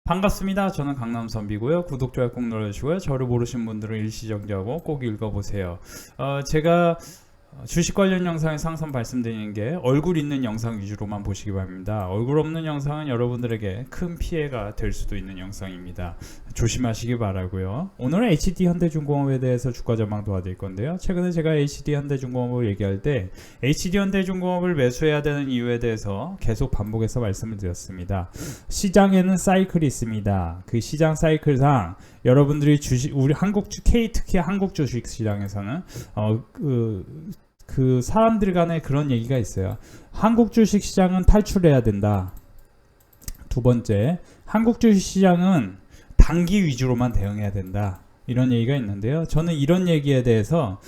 반갑습니다. 저는 강남선비고요. 구독, 좋아요 꼭 눌러주시고요. 저를 모르신 분들은 일시정지하고 꼭 읽어보세요. 제가 주식 관련 영상에서 항상 말씀드리는 게 얼굴 있는 영상 위주로만 보시기 바랍니다. 얼굴 없는 영상은 여러분들에게 큰 피해가 될 수도 있는 영상입니다. 조심하시기 바라고요. 오늘은 HD 현대중공업에 대해서 주가 전망 도와드릴 건데요. 최근에 제가 HD 현대중공업을 얘기할 때 HD 현대중공업을 매수해야 되는 이유에 대해서 계속 반복해서 말씀을 드렸습니다. 시장에는 사이클이 있습니다. 그 시장 사이클상 여러분들이 우리 특히 한국 주식 시장에서는 그 사람들 간에 그런 얘기가 있어요. 한국 주식 시장은 탈출해야 된다. 두 번째, 한국 주식 시장은 단기 위주로만 대응해야 된다. 이런 얘기가 있는데요. 저는 이런 얘기에 대해서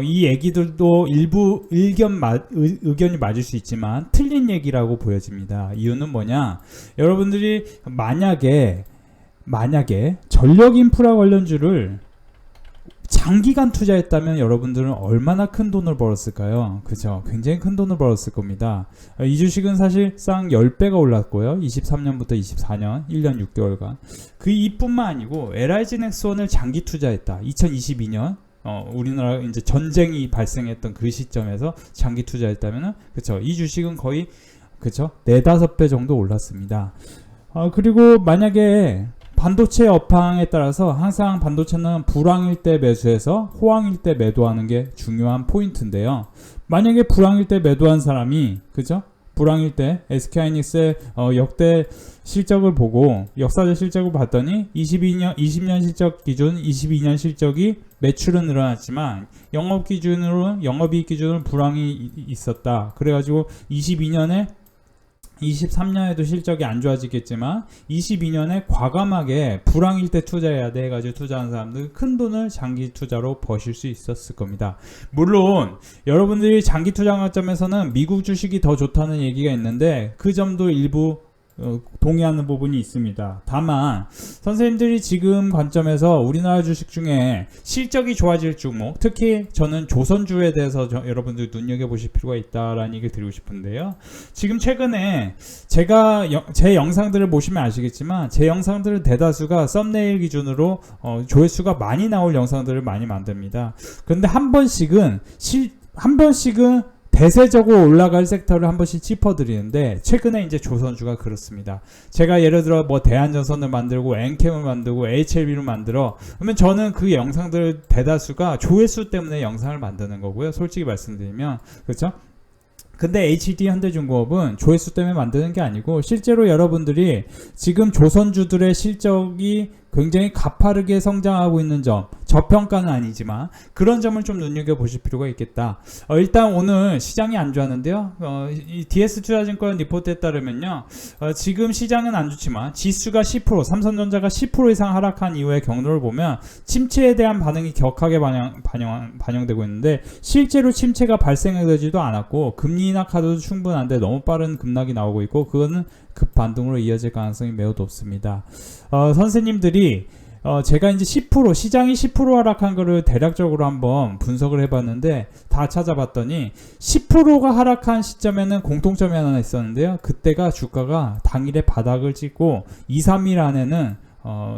이 얘기들도 일부 의견이 맞을 수 있지만 틀린 얘기라고 보여집니다. 이유는 뭐냐? 여러분들이 만약에 전력 인프라 관련주를 장기간 투자했다면 여러분들은 얼마나 큰 돈을 벌었을까요? 그죠? 굉장히 큰 돈을 벌었을 겁니다. 이 주식은 사실상 10배가 올랐고요. 23년부터 24년 1년 6개월간 그 이뿐만 아니고 LIG 넥스원을 장기 투자했다. 2022년 우리나라 이제 전쟁이 발생했던 그 시점에서 장기 투자했다면은 그쵸? 이 주식은 거의 그쵸? 4-5배 정도 올랐습니다. 그리고 만약에 반도체 업황에 따라서 항상 반도체는 불황일 때 매수해서 호황일 때 매도하는 게 중요한 포인트인데요. 만약에 불황일 때 매도한 사람이 그죠? 불황일 때 SK하이닉스의 역대 실적을 보고 역사적 실적을 봤더니 20년 실적 기준 22년 실적이 매출은 늘어났지만 영업이익 기준으로 불황이 있었다. 그래가지고 23년에도 실적이 안 좋아지겠지만 22년에 과감하게 불황일 때 투자해야 돼 해가지고 투자하는 사람들 큰 돈을 장기 투자로 버실 수 있었을 겁니다. 물론 여러분들이 장기 투자 관점에서는 미국 주식이 더 좋다는 얘기가 있는데 그 점도 일부 동의하는 부분이 있습니다. 다만 선생님들이 지금 관점에서 우리나라 주식 중에 실적이 좋아질 종목, 특히 저는 조선주에 대해서 여러분들 눈여겨보실 필요가 있다라는 얘기를 드리고 싶은데요. 지금 최근에 제가 제 영상들을 보시면 아시겠지만 제 영상들은 대다수가 썸네일 기준으로 조회수가 많이 나올 영상들을 많이 만듭니다. 그런데 한 번씩은 대세적으로 올라갈 섹터를 한 번씩 짚어드리는데 최근에 이제 조선주가 그렇습니다. 제가 예를 들어 뭐 대한전선을 만들고 엔캠을 만들고 HLB를 만들어 그러면 저는 그 영상들 대다수가 조회수 때문에 영상을 만드는 거고요. 솔직히 말씀드리면 그렇죠? 근데 HD 현대중공업은 조회수 때문에 만드는 게 아니고 실제로 여러분들이 지금 조선주들의 실적이 굉장히 가파르게 성장하고 있는 점, 저평가는 아니지만 그런 점을 좀 눈여겨보실 필요가 있겠다. 일단 오늘 시장이 안 좋았는데요. 이 DS투자증권 리포트에 따르면요. 지금 시장은 안 좋지만 지수가 10%, 삼성전자가 10% 이상 하락한 이후의 경로를 보면 침체에 대한 반응이 격하게 반영되고 있는데 실제로 침체가 발생되지도 않았고 금리 인하 카드도 충분한데 너무 빠른 급락이 나오고 있고 그거는 급반등으로 이어질 가능성이 매우 높습니다. 선생님들이 제가 이제 시장이 10% 하락한 거를 대략적으로 한번 분석을 해봤는데 다 찾아봤더니 10%가 하락한 시점에는 공통점이 하나 있었는데요. 그때가 주가가 당일에 바닥을 찍고 2-3일 안에는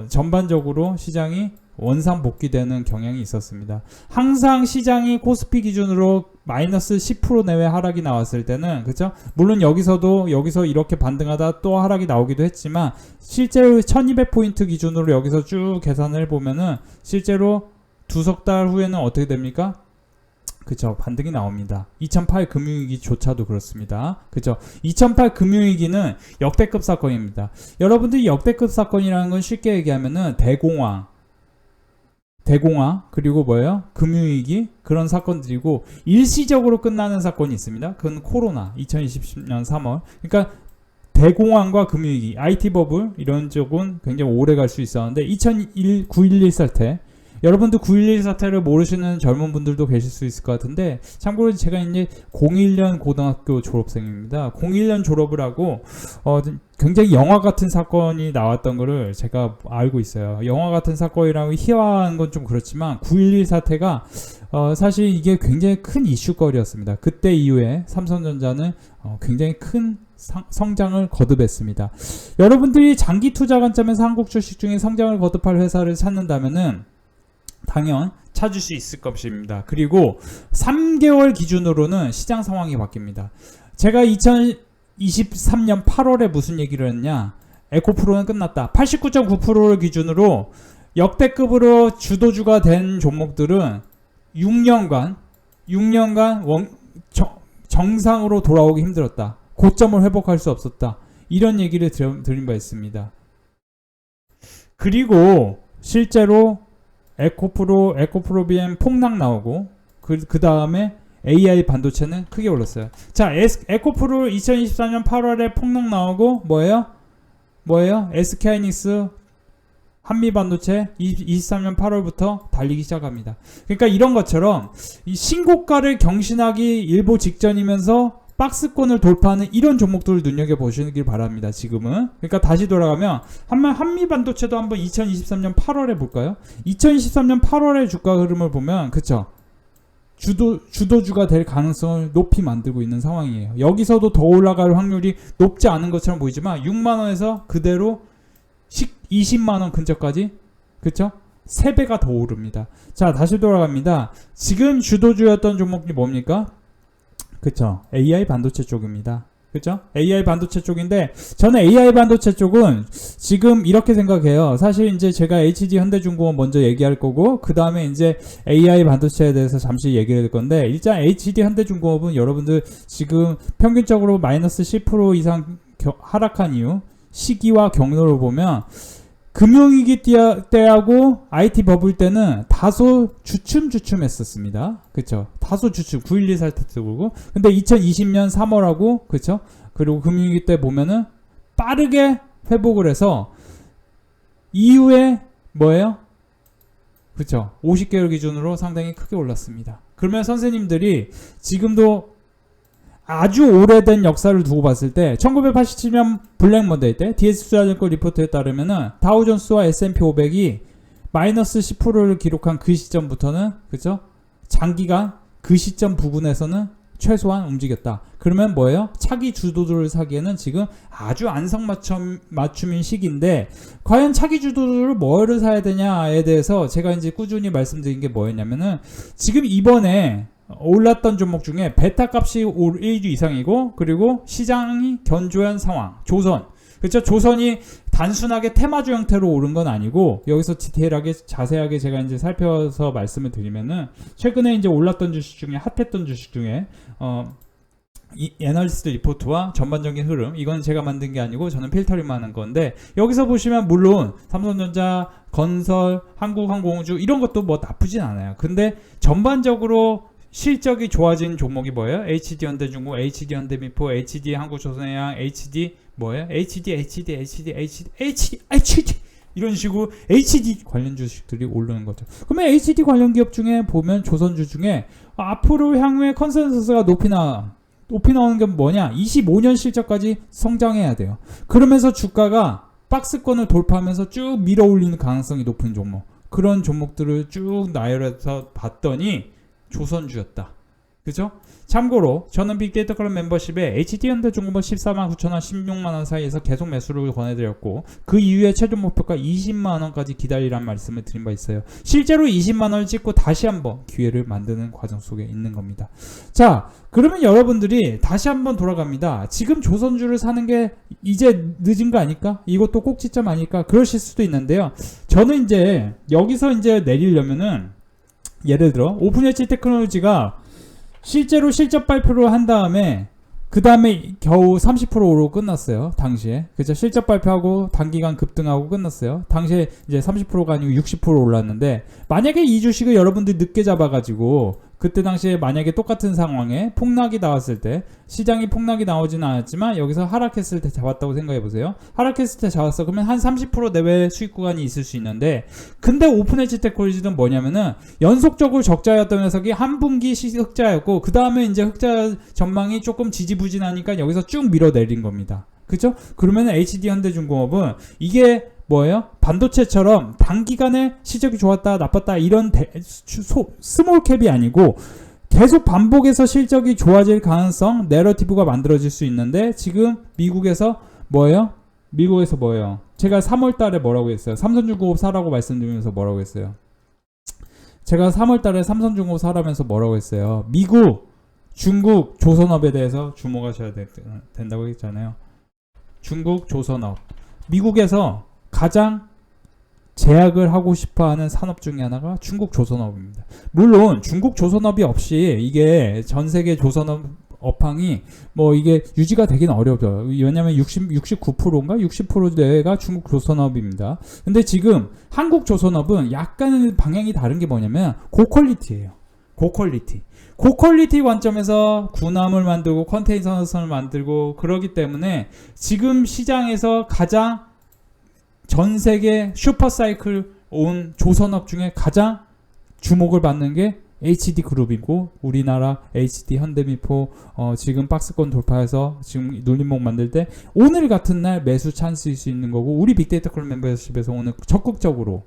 전반적으로 시장이 원상 복귀되는 경향이 있었습니다. 항상 시장이 코스피 기준으로 마이너스 10% 내외 하락이 나왔을 때는 그렇죠? 물론 여기서 이렇게 반등하다 또 하락이 나오기도 했지만 실제로 1200포인트 기준으로 여기서 쭉 계산을 보면은 실제로 두석 달 후에는 어떻게 됩니까? 그쵸, 반등이 나옵니다. 2008 금융위기조차도 그렇습니다. 그쵸, 2008 금융위기는 역대급 사건입니다. 여러분들이 역대급 사건이라는 건 쉽게 얘기하면은 대공황 그리고 뭐예요? 금융위기 그런 사건들이고 일시적으로 끝나는 사건이 있습니다. 그건 코로나 2020년 3월 그러니까 대공황과 금융위기 IT 버블 이런 쪽은 굉장히 오래 갈 수 있었는데 9.11 사태 여러분들 9.11 사태를 모르시는 젊은 분들도 계실 수 있을 것 같은데 참고로 제가 이제 01년 고등학교 졸업생입니다. 01년 졸업을 하고 굉장히 영화 같은 사건이 나왔던 거를 제가 알고 있어요. 영화 같은 사건이라고 희화한 건 좀 그렇지만 9.11 사태가 사실 이게 굉장히 큰 이슈거리였습니다. 그때 이후에 삼성전자는 굉장히 큰 성장을 거듭했습니다. 여러분들이 장기 투자 관점에서 한국 주식 중에 성장을 거듭할 회사를 찾는다면은 당연 찾을 수 있을 것입니다. 그리고 3개월 기준으로는 시장 상황이 바뀝니다. 제가 2023년 8월에 무슨 얘기를 했냐? 에코프로는 끝났다. 89.9%를 기준으로 역대급으로 주도주가 된 종목들은 6년간 정상으로 돌아오기 힘들었다. 고점을 회복할 수 없었다. 이런 얘기를 드린 바 있습니다. 그리고 실제로 에코프로 BM 폭락 나오고 그 다음에 AI 반도체는 크게 올랐어요. 자, 에코프로 2024년 8월에 폭락 나오고 뭐예요? SK하이닉스 한미반도체 23년 8월부터 달리기 시작합니다. 그러니까 이런 것처럼 이 신고가를 경신하기 일보 직전이면서 박스권을 돌파하는 이런 종목들을 눈여겨보시길 바랍니다. 지금은. 그러니까 다시 돌아가면 한미반도체도 한번 2023년 8월에 볼까요? 2023년 8월의 주가 흐름을 보면 그쵸? 주도주가 될 가능성을 높이 만들고 있는 상황이에요. 여기서도 더 올라갈 확률이 높지 않은 것처럼 보이지만 6만원에서 그대로 20만원 근처까지 그쵸? 3배가 더 오릅니다. 자, 다시 돌아갑니다. 지금 주도주였던 종목이 뭡니까? 그쵸? AI 반도체 쪽입니다. 그쵸? AI 반도체 쪽인데 저는 AI 반도체 쪽은 지금 이렇게 생각해요. 사실 이제 제가 HD 현대중공업 먼저 얘기할 거고 그 다음에 이제 AI 반도체에 대해서 잠시 얘기를 할 건데 일단 HD 현대중공업은 여러분들 지금 평균적으로 마이너스 10% 이상 하락한 이유 시기와 경로를 보면 금융위기 때하고 IT 버블 때는 다소 주춤했었습니다. 그쵸? 다소 주춤. 9.12 살트 보고. 근데 2020년 3월하고, 그쵸? 그리고 금융위기 때 보면은 빠르게 회복을 해서 이후에 뭐예요? 그쵸? 50개월 기준으로 상당히 크게 올랐습니다. 그러면 선생님들이 지금도 아주 오래된 역사를 두고 봤을 때 1987년 블랙 먼데이 때 DS투자증권 리포트에 따르면은 다우존스와 S&P 500이 마이너스 10%를 기록한 그 시점부터는 그죠? 장기간 그 시점 부근에서는 최소한 움직였다. 그러면 뭐예요? 차기 주도주를 사기에는 지금 아주 안성맞춤인 시기인데 과연 차기 주도주를 뭐를 사야 되냐에 대해서 제가 이제 꾸준히 말씀드린 게 뭐였냐면은 지금 이번에 올랐던 종목 중에 베타 값이 1주 이상이고 그리고 시장이 견조한 상황. 조선. 그렇죠? 조선이 단순하게 테마주 형태로 오른 건 아니고 여기서 디테일하게 자세하게 제가 이제 살펴서 말씀을 드리면은 최근에 이제 올랐던 주식 중에 핫했던 주식 중에 이 애널리스트 리포트와 전반적인 흐름 이건 제가 만든 게 아니고 저는 필터링만 한 건데 여기서 보시면 물론 삼성전자, 건설, 한국항공우주 이런 것도 뭐 나쁘진 않아요. 근데 전반적으로 실적이 좋아진 종목이 뭐예요? HD 현대중공, HD 현대미포, HD 한국조선해양, HD 뭐예요? HD 이런 식으로 HD 관련 주식들이 오르는 거죠. 그러면 HD 관련 기업 중에 보면 조선주 중에 앞으로 향후에 컨센서스가 높이 나오는 게 뭐냐? 25년 실적까지 성장해야 돼요. 그러면서 주가가 박스권을 돌파하면서 쭉 밀어 올리는 가능성이 높은 종목. 그런 종목들을 쭉 나열해서 봤더니 조선주였다. 그죠? 참고로 저는 빅데이터 클럽 멤버십에 HD현대중공업 149,000원, 16만원 사이에서 계속 매수를 권해드렸고 그 이후에 최종 목표가 20만원까지 기다리라는 말씀을 드린 바 있어요. 실제로 20만원을 찍고 다시 한번 기회를 만드는 과정 속에 있는 겁니다. 자, 그러면 여러분들이 다시 한번 돌아갑니다. 지금 조선주를 사는 게 이제 늦은 거 아닐까? 이것도 꼭지점 아닐까? 그러실 수도 있는데요. 저는 이제 여기서 이제 내리려면은 예를 들어 오픈엣지 테크놀로지가 실제로 실적 발표를 한 다음에 그 다음에 겨우 30% 오르고 끝났어요. 당시에. 그죠? 실적 발표하고 단기간 급등하고 끝났어요. 당시에 이제 30%가 아니고 60% 올랐는데 만약에 이 주식을 여러분들이 늦게 잡아가지고 그때 당시에 만약에 똑같은 상황에 폭락이 나왔을 때 시장이 폭락이 나오지는 않았지만 여기서 하락했을 때 잡았다고 생각해보세요. 하락했을 때 잡았어. 그러면 한 30% 내외 수익 구간이 있을 수 있는데 근데 오픈엣지 테크놀로지는 뭐냐면은 연속적으로 적자였던 녀석이 한 분기 흑자였고 그 다음에 이제 흑자 전망이 조금 지지부진하니까 여기서 쭉 밀어내린 겁니다. 그죠? 그러면 HD 현대중공업은 이게 뭐예요? 반도체처럼 단기간에 실적이 좋았다 나빴다 이런 스몰 캡이 아니고 계속 반복해서 실적이 좋아질 가능성, 내러티브가 만들어질 수 있는데 지금 미국에서 뭐예요? 미국에서 뭐예요? 제가 3월 달에 뭐라고 했어요? 삼성중공업 사라고 말씀드리면서 뭐라고 했어요? 제가 3월 달에 삼성중공업 사라면서 뭐라고 했어요? 미국, 중국, 조선업에 대해서 주목하셔야 된다고 했잖아요. 중국, 조선업. 미국에서 가장 제약을 하고 싶어하는 산업 중에 하나가 중국 조선업입니다. 물론 중국 조선업이 없이 이게 전 세계 조선업 업황이 뭐 이게 유지가 되긴 어려워요. 왜냐면 69%인가 60% 내가 중국 조선업입니다. 근데 지금 한국 조선업은 약간 방향이 다른 게 뭐냐면 고퀄리티예요. 고퀄리티. 고퀄리티 관점에서 군함을 만들고 컨테이너선을 만들고 그러기 때문에 지금 시장에서 가장 전 세계 슈퍼사이클 온 조선업 중에 가장 주목을 받는 게 HD그룹이고 우리나라 HD 현대미포 지금 박스권 돌파해서 지금 눌림목 만들 때 오늘 같은 날 매수 찬스일 수 있는 거고 우리 빅데이터 클럽 멤버십에서 오늘 적극적으로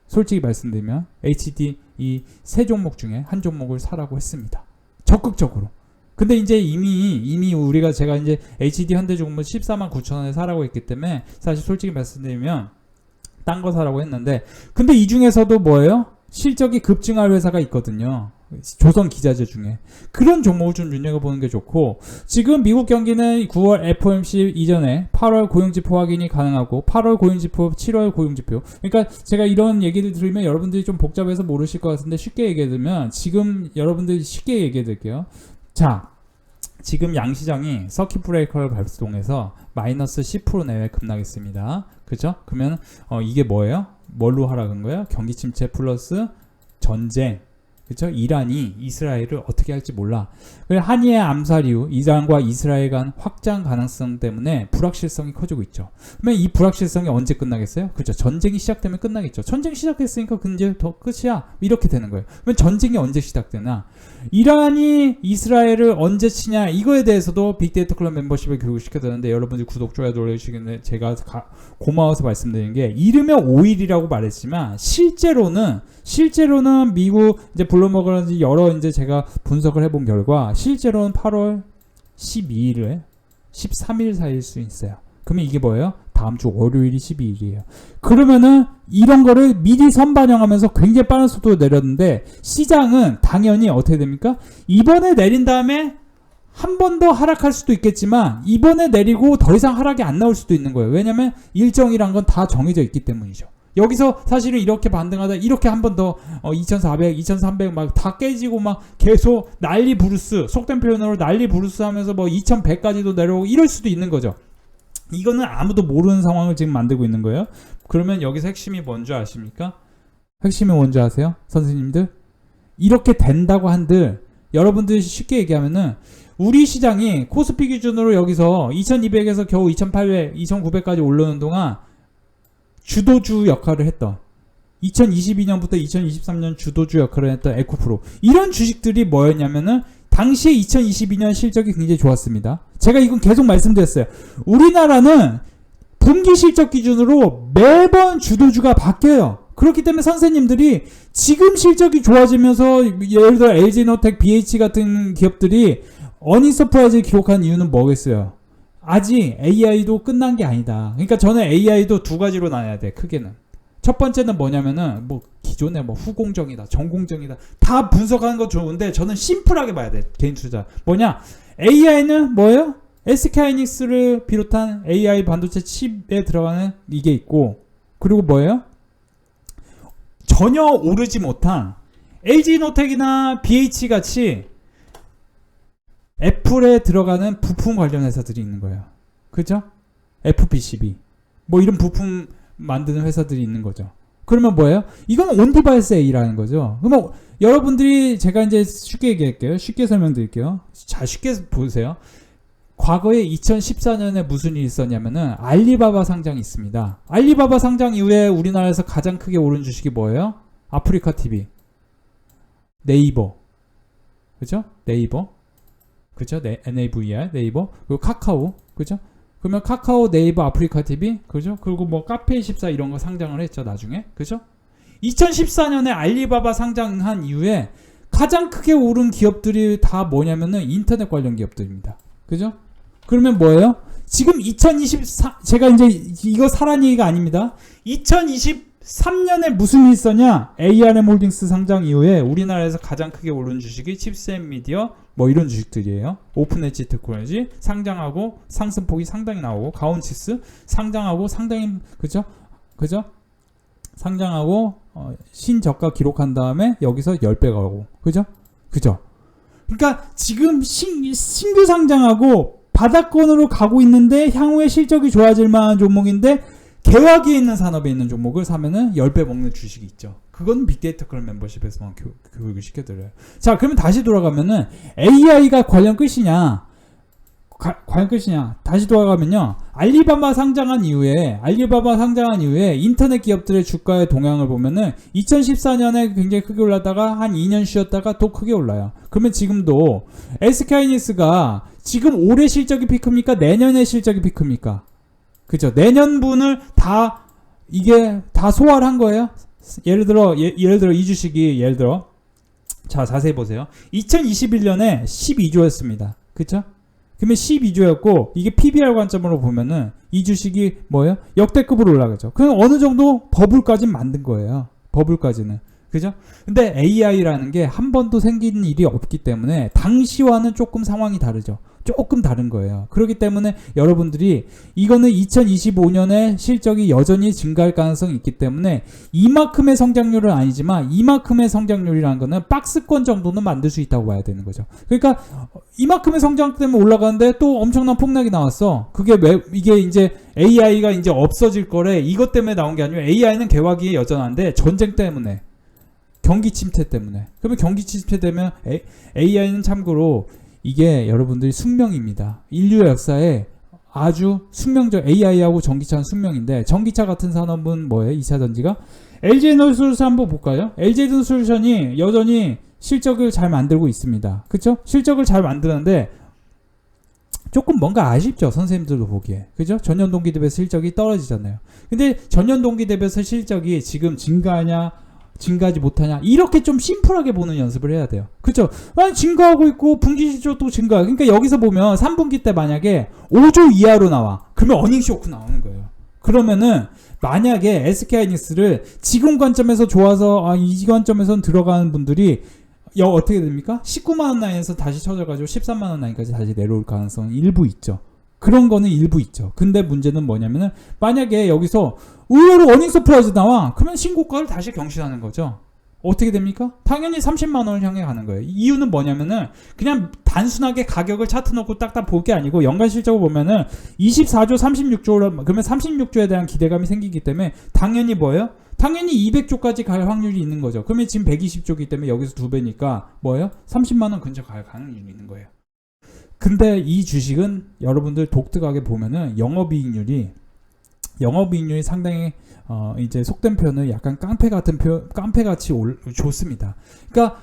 솔직히 말씀드리면 HD 이 세 종목 중에 한 종목을 사라고 했습니다. 적극적으로. 근데 이제 이미 우리가 제가 이제 HD 현대중공업 149,000원에 사라고 했기 때문에 사실 솔직히 말씀드리면 딴 거 사라고 했는데 근데 이 중에서도 뭐예요? 실적이 급증할 회사가 있거든요. 조선 기자재 중에. 그런 종목을 좀 눈여겨보는 게 좋고 지금 미국 경기는 9월 FOMC 이전에 8월 고용지표 확인이 가능하고 8월 고용지표, 7월 고용지표. 그러니까 제가 이런 얘기를 들으면 여러분들이 좀 복잡해서 모르실 것 같은데 쉽게 얘기해드리면 지금 여러분들이 쉽게 얘기해드릴게요. 자, 지금 양시장이 서킷 브레이커를 발동해서 마이너스 10% 내외 급락했습니다. 그죠? 그러면 이게 뭐예요? 뭘로 하락한 거예요? 경기 침체 플러스 전쟁. 그렇죠? 이란이 이스라엘을 어떻게 할지 몰라. 한이의 암살 이후 이란과 이스라엘 간 확장 가능성 때문에 불확실성이 커지고 있죠. 그러면 이 불확실성이 언제 끝나겠어요? 그렇죠. 전쟁이 시작되면 끝나겠죠. 전쟁 시작했으니까 이제 더 끝이야. 이렇게 되는 거예요. 그러면 전쟁이 언제 시작되나? 이란이 이스라엘을 언제 치냐? 이거에 대해서도 빅데이터 클럽 멤버십을 교육시켜야 되는데 여러분들 구독, 좋아요 눌러주시겠는데 제가 고마워서 말씀드리는 게 이르면 5일이라고 말했지만 실제로는 미국 이제 블룸버그라든지 여러 이제 제가 분석을 해본 결과 실제로는 8월 12일에 13일 사이일 수 있어요. 그러면 이게 뭐예요? 다음 주 월요일이 12일이에요. 그러면은 이런 거를 미리 선반영하면서 굉장히 빠른 속도로 내렸는데 시장은 당연히 어떻게 됩니까? 이번에 내린 다음에 한 번 더 하락할 수도 있겠지만 이번에 내리고 더 이상 하락이 안 나올 수도 있는 거예요. 왜냐면 일정이란 건 다 정해져 있기 때문이죠. 여기서 사실은 이렇게 반등하다 이렇게 한 번 더 2400, 2300 막 다 깨지고 막 계속 난리 부르스 속된 표현으로 난리 부르스 하면서 뭐 2100까지도 내려오고 이럴 수도 있는 거죠. 이거는 아무도 모르는 상황을 지금 만들고 있는 거예요. 그러면 여기서 핵심이 뭔지 아십니까? 핵심이 뭔지 아세요? 선생님들? 이렇게 된다고 한들 여러분들이 쉽게 얘기하면은 우리 시장이 코스피 기준으로 여기서 2200에서 겨우 2800, 2900까지 올라오는 동안 주도주 역할을 했던 2022년부터 2023년 주도주 역할을 했던 에코프로 이런 주식들이 뭐였냐면은 당시에 2022년 실적이 굉장히 좋았습니다. 제가 이건 계속 말씀드렸어요. 우리나라는 분기 실적 기준으로 매번 주도주가 바뀌어요. 그렇기 때문에 선생님들이 지금 실적이 좋아지면서 예를 들어 LG노텍, BH 같은 기업들이 어닝 서프라이즈를 기록한 이유는 뭐겠어요? 아직 AI도 끝난 게 아니다. 그러니까 저는 AI도 두 가지로 나눠야 돼. 크게는. 첫 번째는 뭐냐면은 뭐 기존에 뭐 후공정이다, 전공정이다 다 분석하는 거 좋은데 저는 심플하게 봐야 돼. 개인 투자. 뭐냐? AI는 뭐예요? SK하이닉스를 비롯한 AI 반도체 칩에 들어가는 이게 있고 그리고 뭐예요? 전혀 오르지 못한 LG노텍이나 BH 같이 애플에 들어가는 부품 관련 회사들이 있는 거예요. 그죠? FPCB. 뭐 이런 부품 만드는 회사들이 있는 거죠. 그러면 뭐예요? 이건 온디바이스 A라는 거죠. 그러면 여러분들이 제가 이제 쉽게 얘기할게요. 쉽게 설명드릴게요. 자, 쉽게 보세요. 과거에 2014년에 무슨 일이 있었냐면은 알리바바 상장이 있습니다. 알리바바 상장 이후에 우리나라에서 가장 크게 오른 주식이 뭐예요? 아프리카 TV. 네이버. 그죠? 네이버. 그죠? NAVR, 네이버. 그리고 카카오. 그죠? 그러면 카카오, 네이버, 아프리카 TV. 그죠? 그리고 뭐 카페24 이런 거 상장을 했죠, 나중에. 그죠? 2014년에 알리바바 상장한 이후에 가장 크게 오른 기업들이 다 뭐냐면은 인터넷 관련 기업들입니다. 그죠? 그러면 뭐예요? 지금 2024 제가 이제 이거 사란 얘기가 아닙니다. 2023년에 무슨 일이 있었냐? ARM 홀딩스 상장 이후에 우리나라에서 가장 크게 오른 주식이 칩셋 미디어 뭐 이런 주식들이에요. 오픈 엣지 테크놀로지 상장하고 상승폭이 상당히 나오고 가온치스 상장하고 상당히 그죠? 상장하고 신저가 기록한 다음에 여기서 10배 가고 그죠? 그러니까 지금 신규 상장하고 바닥권으로 가고 있는데 향후에 실적이 좋아질 만한 종목인데 개화기에 있는 산업에 있는 종목을 사면은 10배 먹는 주식이 있죠. 그건 빅데이터 클럽 멤버십에서만 교육을 시켜드려요. 자, 그러면 다시 돌아가면은 AI가 관련 끝이냐? 다시 돌아가면요. 알리바바 상장한 이후에 인터넷 기업들의 주가의 동향을 보면은 2014년에 굉장히 크게 올랐다가 한 2년 쉬었다가 또 크게 올라요. 그러면 지금도 SK하이닉스가 지금 올해 실적이 피크입니까? 내년의 실적이 피크입니까? 그죠? 내년분을 다 이게 다 소화를 한 거예요. 예를 들어 이 주식이 자, 자세히 보세요. 2021년에 12조였습니다. 그쵸? 그러면 12조였고 이게 PBR 관점으로 보면은 이 주식이 뭐예요? 역대급으로 올라가죠. 그럼 어느 정도 버블까지는 만든 거예요. 버블까지는. 그죠? 근데 AI라는 게 한 번도 생기는 일이 없기 때문에 당시와는 조금 상황이 다르죠. 조금 다른 거예요. 그렇기 때문에 여러분들이 이거는 2025년에 실적이 여전히 증가할 가능성이 있기 때문에 이만큼의 성장률은 아니지만 이만큼의 성장률이라는 거는 박스권 정도는 만들 수 있다고 봐야 되는 거죠. 그러니까 이만큼의 성장 때문에 올라가는데 또 엄청난 폭락이 나왔어. 그게 왜 이게 이제 AI가 이제 없어질 거래. 이것 때문에 나온 게 아니고 AI는 개화기에 여전한데 전쟁 때문에 경기 침체 때문에. 그러면 경기 침체 되면 AI는 참고로 이게 여러분들이 숙명입니다. 인류의 역사에 아주 숙명적 AI하고 전기차는 숙명인데 전기차 같은 산업은 뭐예요? 2차 전지가? LG에너지솔루션 한번 볼까요? LG에너지솔루션이 여전히 실적을 잘 만들고 있습니다. 그쵸? 실적을 잘 만드는데 조금 뭔가 아쉽죠. 선생님들도 보기에. 그죠? 전년 동기 대비해서 실적이 떨어지잖아요. 근데 전년 동기 대비해서 실적이 지금 증가하지 못하냐 이렇게 좀 심플하게 보는 연습을 해야 돼요. 그쵸? 아니 증가하고 있고 분기 실적도 증가. 그러니까 여기서 보면 3분기 때 만약에 5조 이하로 나와. 그러면 어닝 쇼크 나오는 거예요. 그러면은 만약에 SK하이닉스를 지금 관점에서 좋아서 이 관점에서는 들어가는 분들이 어떻게 됩니까? 19만원 라인에서 다시 쳐져가지고 13만원 라인까지 다시 내려올 가능성은 일부 있죠. 그런 거는 일부 있죠. 근데 문제는 뭐냐면은 만약에 여기서 의외로 어닝 서프라이즈 나와. 그러면 신고가를 다시 경신하는 거죠. 어떻게 됩니까? 당연히 30만 원을 향해 가는 거예요. 이유는 뭐냐면은 그냥 단순하게 가격을 차트 놓고 딱딱 볼 게 아니고 연간 실적을 보면은 24조 36조로 그러면 36조에 대한 기대감이 생기기 때문에 당연히 뭐예요? 당연히 200조까지 갈 확률이 있는 거죠. 그러면 지금 120조이기 때문에 여기서 2배니까 뭐예요? 30만 원 근처 갈 가능성이 있는 거예요. 근데 이 주식은 여러분들 독특하게 보면은 영업이익률이 상당히 이제 속된 표현은 약간 깡패같이 좋습니다. 그러니까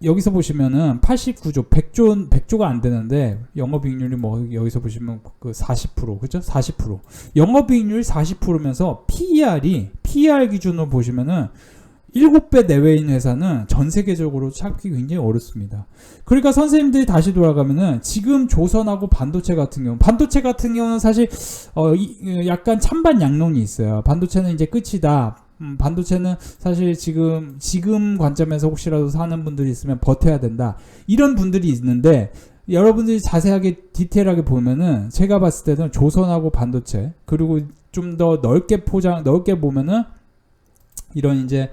여기서 보시면은 89조, 100조가 안 되는데 영업이익률이 뭐 여기서 보시면 그 40%, 그죠? 40%. 영업이익률이 40%면서 PER 기준으로 보시면은 7배 내외인 회사는 전 세계적으로 찾기 굉장히 어렵습니다. 그러니까 선생님들이 다시 돌아가면은 지금 조선하고 반도체 같은 경우는 사실 약간 찬반 양론이 있어요. 반도체는 이제 끝이다. 반도체는 사실 지금 관점에서 혹시라도 사는 분들이 있으면 버텨야 된다. 이런 분들이 있는데 여러분들이 자세하게 디테일하게 보면은 제가 봤을 때는 조선하고 반도체 그리고 좀 더 넓게 보면은 이런 이제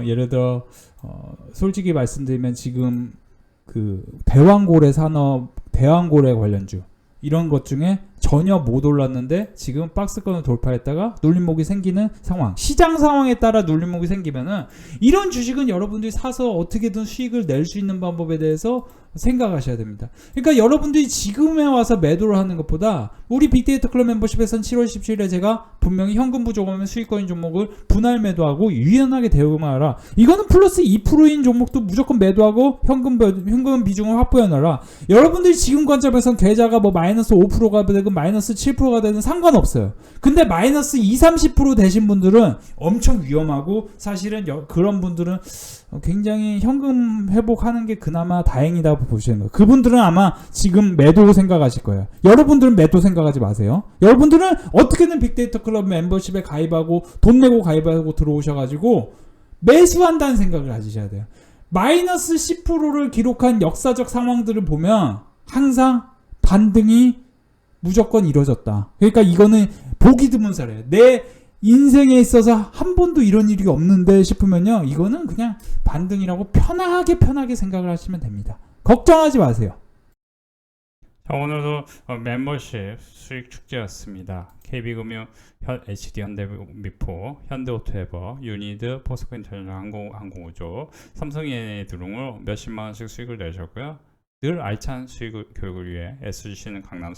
예를 들어 솔직히 말씀드리면 지금 그 대왕고래 관련주 이런 것 중에 전혀 못 올랐는데 지금 박스권을 돌파했다가 눌림목이 생기는 상황. 시장 상황에 따라 눌림목이 생기면은 이런 주식은 여러분들이 사서 어떻게든 수익을 낼 수 있는 방법에 대해서 생각하셔야 됩니다. 그러니까 여러분들이 지금에 와서 매도를 하는 것보다 우리 빅데이터 클럽 멤버십에서는 7월 17일에 제가 분명히 현금 부족하면 수익권인 종목을 분할 매도하고 유연하게 대응하라. 이거는 플러스 2%인 종목도 무조건 매도하고 현금 비중을 확보해 놔라. 여러분들이 지금 관점에서는 계좌가 뭐 마이너스 5%가 되고 마이너스 7%가 되든 상관없어요. 근데 마이너스 2, 30% 되신 분들은 엄청 위험하고 사실은 그런 분들은 굉장히 현금 회복하는 게 그나마 다행이라고 보시는 거예요. 그분들은 아마 지금 매도 생각하실 거예요. 여러분들은 매도 생각하지 마세요. 여러분들은 어떻게든 빅데이터 클럽 멤버십에 가입하고 돈 내고 가입하고 들어오셔가지고 매수한다는 생각을 가지셔야 돼요. 마이너스 10%를 기록한 역사적 상황들을 보면 항상 반등이 무조건 이루어졌다. 그러니까 이거는 보기 드문 사례예요. 내 인생에 있어서 한 번도 이런 일이 없는데 싶으면요, 이거는 그냥 반등이라고 편하게 생각을 하시면 됩니다. 걱정하지 마세요. 자, 오늘도 멤버십 수익 축제였습니다. KB금융, HD 현대미포, 현대오토에버, 유니드, 포스코인터내셔널 항공우주, 삼성ENA 몇십만원씩 수익을 내셨고요. 늘 알찬 수익 교육을 위해 애쓰시는 강남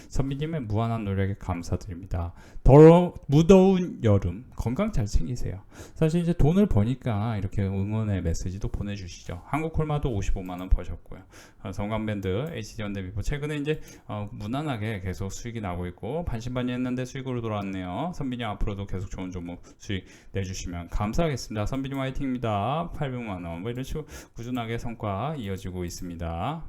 선비님의 무한한 노력에 감사드립니다. 무더운 여름 건강 잘 챙기세요. 사실 이제 돈을 버니까 이렇게 응원의 메시지도 보내주시죠. 한국콜마도 55만원 버셨고요. 성광밴드, HD현대미포 최근에 이제 무난하게 계속 수익이 나고 있고 반신반의했는데 수익으로 돌아왔네요. 선비님 앞으로도 계속 좋은 종목 수익 내주시면 감사하겠습니다. 선비님 화이팅입니다. 800만원 뭐 이런 식으로 꾸준하게 성과 이어지고 있습니다.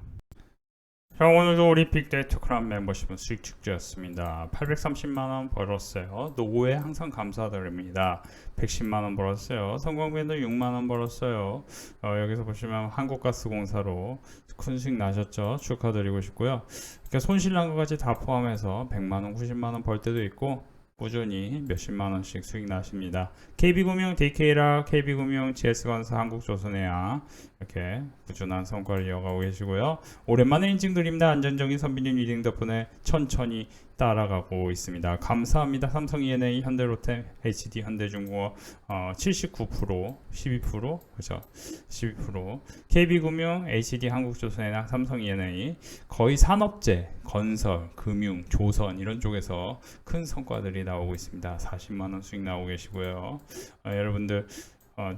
자, 오늘도 우리 빅데이터 클럽 멤버십은 수익 축제였습니다. 830만원 벌었어요. 노후에 항상 감사드립니다. 110만원 벌었어요. 성광밴드 6만원 벌었어요. 여기서 보시면 한국가스공사로 큰 수익 나셨죠. 축하드리고 싶고요. 그러니까 손실난 것까지 다 포함해서 100만원, 90만원 벌 때도 있고 꾸준히 몇십만원씩 수익 나십니다. KB금융, DK락, KB금융, GS건설, 한국조선해양 이렇게 꾸준한 성과를 이어가고 계시고요. 오랜만에 인증드립니다. 안전적인 선비님 리딩 덕분에 천천히 따라가고 있습니다. 감사합니다. 삼성ENA, 현대로템, HD, 현대중공업 79%, 12%, 그렇죠? 12%. KB금융, HD, 한국조선해양, 삼성ENA 거의 산업재, 건설, 금융, 조선 이런 쪽에서 큰 성과들이 나오고 있습니다. 40만원 수익 나오고 계시고요. 여러분들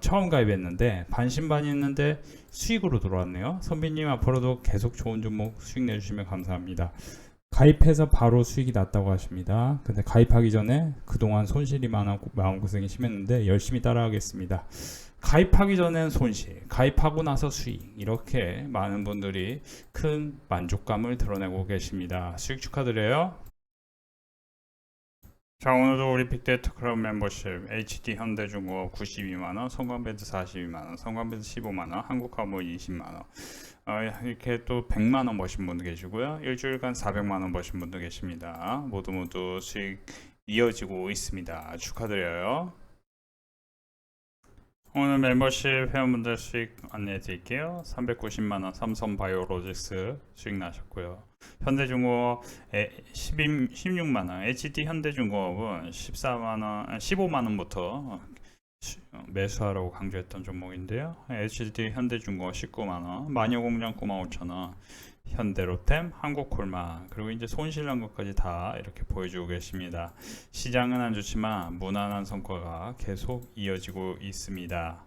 처음 가입했는데 반신반의했는데 수익으로 돌아왔네요. 선비님 앞으로도 계속 좋은 종목 수익 내주시면 감사합니다. 가입해서 바로 수익이 났다고 하십니다. 근데 가입하기 전에 그동안 손실이 많았고 마음고생이 심했는데 열심히 따라하겠습니다. 가입하기 전엔 손실, 가입하고 나서 수익 이렇게 많은 분들이 큰 만족감을 드러내고 계십니다. 수익 축하드려요. 자, 오늘도 우리 빅데이터 클럽 멤버십 HD 현대중공업 92만원, 성광밴드 42만원, 성광밴드 15만원, 한국화물 20만원 이렇게 또 100만원 버신 분도 계시고요. 일주일간 400만원 버신 분도 계십니다. 모두 수익 이어지고 있습니다. 축하드려요. 오늘 멤버십 회원분들 수익 안내해 드릴게요. 390만원 삼성바이오로직스 수익 나셨고요. 현대중공업 16만원, HD 현대중공업은 15만원부터 매수하라고 강조했던 종목인데요. HD 현대중공업 19만원, 마녀공장 95,000원, 현대로템, 한국콜마 그리고 이제 손실난 것까지 다 이렇게 보여주고 계십니다. 시장은 안 좋지만 무난한 성과가 계속 이어지고 있습니다.